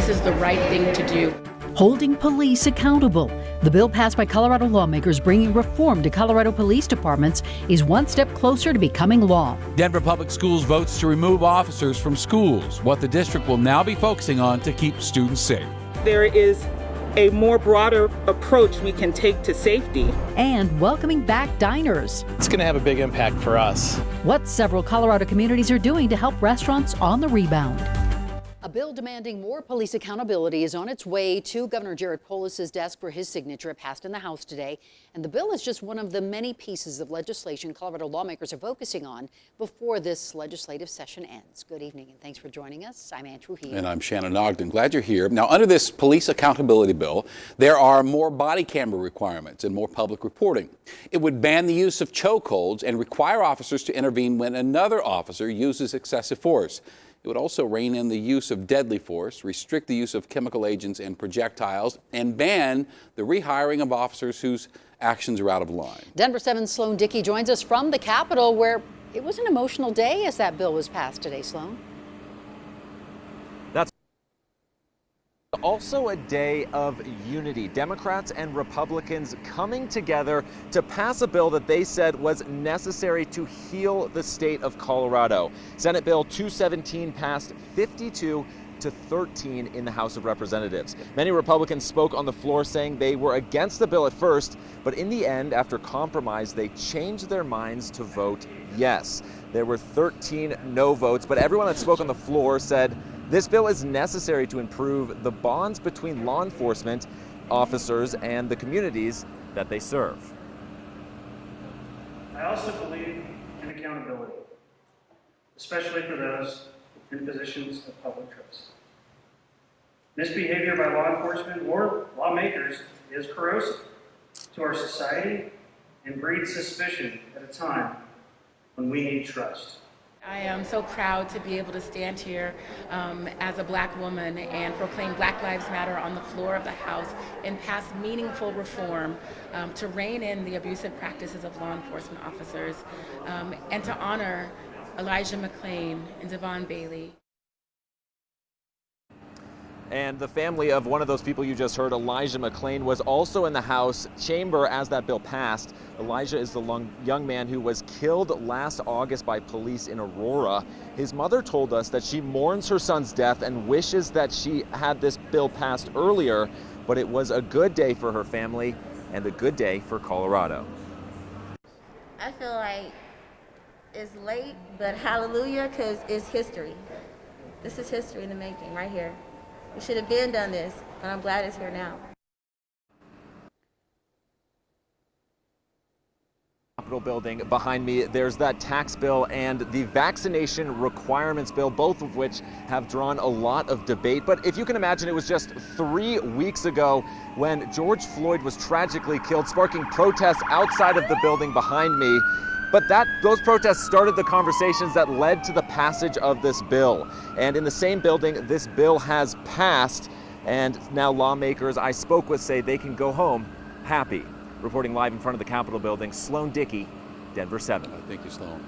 this is the right thing to do. Holding police accountable. The bill passed by Colorado lawmakers bringing reform to Colorado police departments is one step closer to becoming law. Denver Public Schools votes to remove officers from schools, what the district will now be focusing on to keep students safe. There is a more broader approach we can take to safety. And welcoming back diners. It's going to have a big impact for us. What several Colorado communities are doing to help restaurants on the rebound. A bill demanding more police accountability is on its way to Governor Jared Polis's desk for his signature. It passed in the House today. And the bill is just one of the many pieces of legislation Colorado lawmakers are focusing on before this legislative session ends. Good evening and thanks for joining us. I'm Ann Trujillo. And I'm Shannon Ogden. Glad you're here. Now, under this police accountability bill, there are more body camera requirements and more public reporting. It would ban the use of chokeholds and require officers to intervene when another officer uses excessive force. It would also rein in the use of deadly force, restrict the use of chemical agents and projectiles, and ban the rehiring of officers whose actions are out of line. Denver 7's Sloan Dickey joins us from the Capitol, where it was an emotional day as that bill was passed today. Sloan? That's also a day of unity. Democrats and Republicans coming together to pass a bill that they said was necessary to heal the state of Colorado. Senate Bill 217 passed 52-13 in the House of Representatives. Many Republicans spoke on the floor saying they were against the bill at first, but in the end, after compromise, they changed their minds to vote yes. There were 13 no votes, but everyone that spoke on the floor said this bill is necessary to improve the bonds between law enforcement officers and the communities that they serve. I also believe in accountability, especially for those in positions of public trust. Misbehavior by law enforcement or lawmakers is corrosive to our society and breeds suspicion at a time when we need trust. I am so proud to be able to stand here as a Black woman and proclaim Black Lives Matter on the floor of the House and pass meaningful reform to rein in the abusive practices of law enforcement officers and to honor Elijah McClain and Devon Bailey. And the family of one of those people you just heard, Elijah McClain, was also in the House chamber as that bill passed. Elijah is the young man who was killed last August by police in Aurora. His mother told us that she mourns her son's death and wishes that she had this bill passed earlier, but it was a good day for her family and a good day for Colorado. I feel like it's late, but hallelujah, because it's history. This is history in the making right here. We should have been done this, but I'm glad it's here now. Capitol building behind me, there's that tax bill and the vaccination requirements bill, both of which have drawn a lot of debate. But if you can imagine, it was just 3 weeks ago when George Floyd was tragically killed, sparking protests outside of the building behind me. But those protests started the conversations that led to the passage of this bill. And in the same building, this bill has passed, and now lawmakers I spoke with say they can go home happy. Reporting live in front of the Capitol building, Sloan Dickey, Denver 7. Thank you, Sloan.